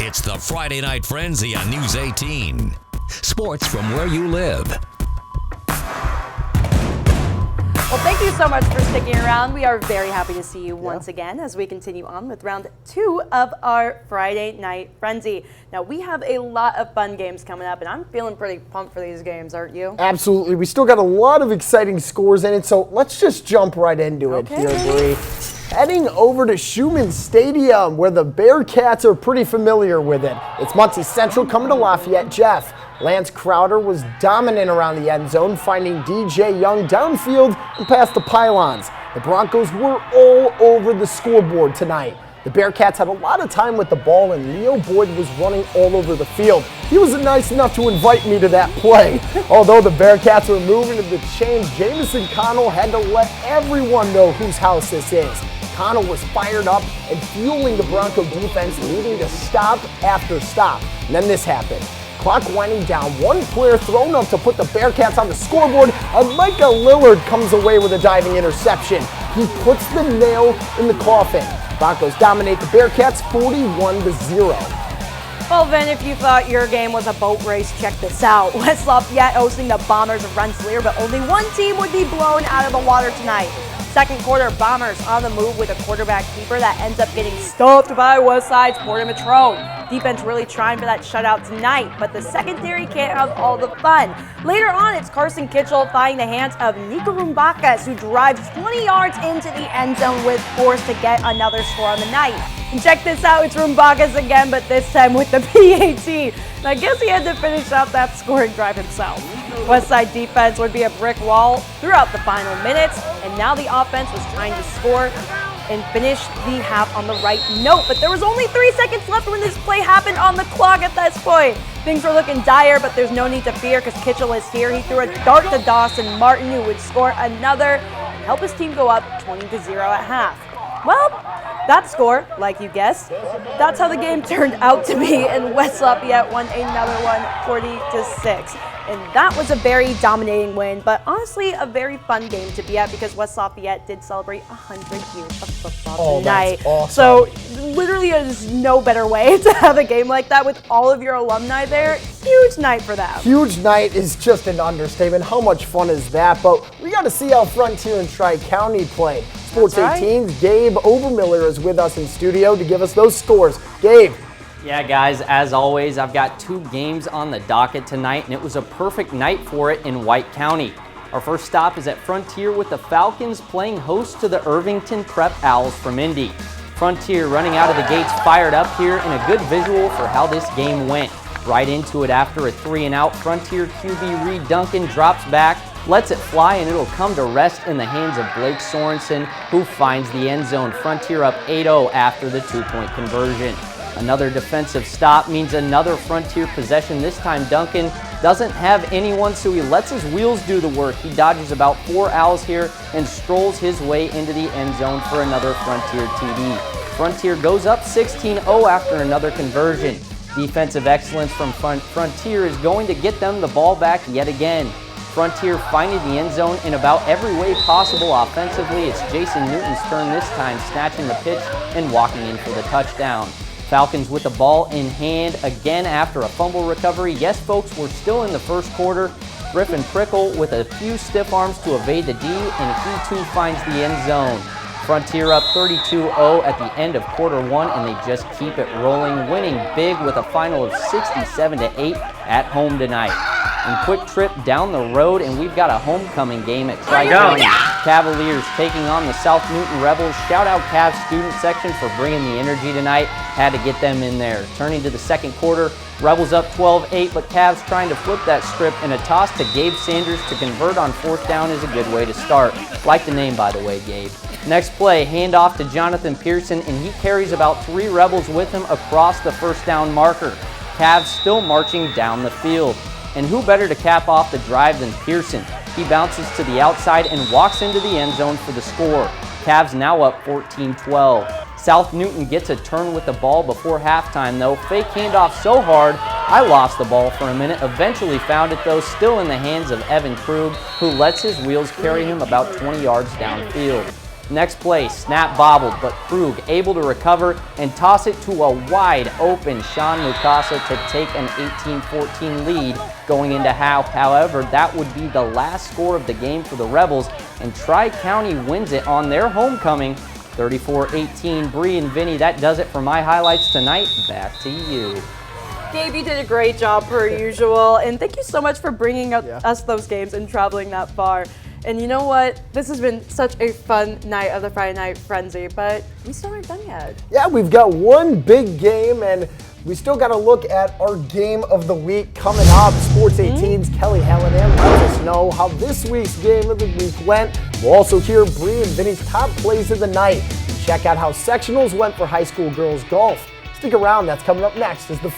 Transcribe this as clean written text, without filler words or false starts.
It's the Friday Night Frenzy on News 18. Sports from where you live. Well, thank you so much for sticking around. We are very happy to see you once again as we continue on with round 2 of our Friday Night Frenzy. Now, we have a lot of fun games coming up, and I'm feeling pretty pumped for these games, aren't you? Absolutely. We still got a lot of exciting scores in it, so let's just jump right into it here, Bree. Heading over to Schumann Stadium, where the Bearcats are pretty familiar with it. It's Muncie Central coming to Lafayette. Jeff. Lance Crowder was dominant around the end zone, finding DJ Young downfield and past the pylons. The Broncos were all over the scoreboard tonight. The Bearcats had a lot of time with the ball, and Leo Boyd was running all over the field. He was nice enough to invite me to that play. Although the Bearcats were moving to the chains, Jamison Connell had to let everyone know whose house this is. Connell was fired up and fueling the Bronco defense, leading to stop after stop. And then this happened. Clock winding down, one player thrown up to put the Bearcats on the scoreboard, and Micah Lillard comes away with a diving interception. He puts the nail in the coffin. Broncos dominate the Bearcats 41-0. Well, then, if you thought your game was a boat race, check this out. West Lafayette hosting the Bombers of Rensselaer, but only one team would be blown out of the water tonight. Second quarter, Bombers on the move with a quarterback keeper that ends up getting stuffed by Westside's Porter Matrone. Defense really trying for that shutout tonight, but the secondary can't have all the fun. Later on, it's Carson Kitchell finding the hands of Nico Rumbakas, who drives 20 yards into the end zone with force to get another score on the night. And check this out, it's Rumbakas again, but this time with the PAT. And I guess he had to finish out that scoring drive himself. Westside defense would be a brick wall throughout the final minutes, and now the offense was trying to score and finish the half on the right note. But there was only 3 seconds left when this play happened on the clock at this point. Things were looking dire, but there's no need to fear because Kitchell is here. He threw a dart to Dawson Martin, who would score another and help his team go up 20-0 at half. Well, that score, like you guessed, that's how the game turned out to be, and West Lafayette won another one 40-6. And that was a very dominating win, but honestly a very fun game to be at because West Lafayette did celebrate 100 years of football tonight. That's awesome. So literally there's no better way to have a game like that with all of your alumni there. Huge night for them. Huge night is just an understatement. How much fun is that? But we got to see how Frontier and TriCounty play. Sports 18's Gabe Overmiller is with us in studio to give us those scores. Gabe. Yeah, guys, as always, I've got 2 games on the docket tonight, and it was a perfect night for it in White County. Our first stop is at Frontier with the Falcons playing host to the Irvington Prep Owls from Indy. Frontier running out of the gates fired up here, and a good visual for how this game went. Right into it after a 3-and-out, Frontier QB Reed Duncan drops back, lets it fly, and it'll come to rest in the hands of Blake Sorensen, who finds the end zone. Frontier up 8-0 after the 2-point conversion. Another defensive stop means another Frontier possession. This time Duncan doesn't have anyone, so he lets his wheels do the work. He dodges about 4 Owls here and strolls his way into the end zone for another Frontier TD. Frontier goes up 16-0 after another conversion. Defensive excellence from Frontier is going to get them the ball back yet again. Frontier finding the end zone in about every way possible offensively. It's Jason Newton's turn this time, snatching the pitch and walking in for the touchdown. Falcons with the ball in hand again after a fumble recovery. Yes, folks, we're still in the first quarter. Griffin Prickle with a few stiff arms to evade the D, and he too finds the end zone. Frontier up 32-0 at the end of quarter 1, and they just keep it rolling, winning big with a final of 67-8 at home tonight. And quick trip down the road, and we've got a homecoming game at TriCounty. Cavaliers taking on the South Newton Rebels. Shout out Cavs student section for bringing the energy tonight. Had to get them in there. Turning to the second quarter, Rebels up 12-8, but Cavs trying to flip that script, and a toss to Gabe Sanders to convert on 4th down is a good way to start. Like the name, by the way, Gabe. Next play, handoff to Jonathan Pearson, and he carries about 3 Rebels with him across the first down marker. Cavs still marching down the field. And who better to cap off the drive than Pearson? He bounces to the outside and walks into the end zone for the score. Cavs now up 14-12. South Newton gets a turn with the ball before halftime though. Fake handoff so hard, I lost the ball for a minute. Eventually found it though, still in the hands of Evan Krug, who lets his wheels carry him about 20 yards downfield. Next play, snap bobbled, but Krug able to recover and toss it to a wide open Sean Mukasa to take an 18-14 lead going into half. However, that would be the last score of the game for the Rebels, and Tri-County wins it on their homecoming, 34-18. Bree and Vinny, that does it for my highlights tonight. Back to you. Gabe, you did a great job per usual, and thank you so much for bringing us those games and traveling that far. And you know what? This has been such a fun night of the Friday Night Frenzy, but we still aren't done yet. Yeah, we've got one big game, and we still got to look at our game of the week coming up. Sports 18's Kelly Hallinan lets us know how this week's game of the week went. We'll also hear Bree and Vinny's top plays of the night. Check out how sectionals went for high school girls golf. Stick around, that's coming up next as the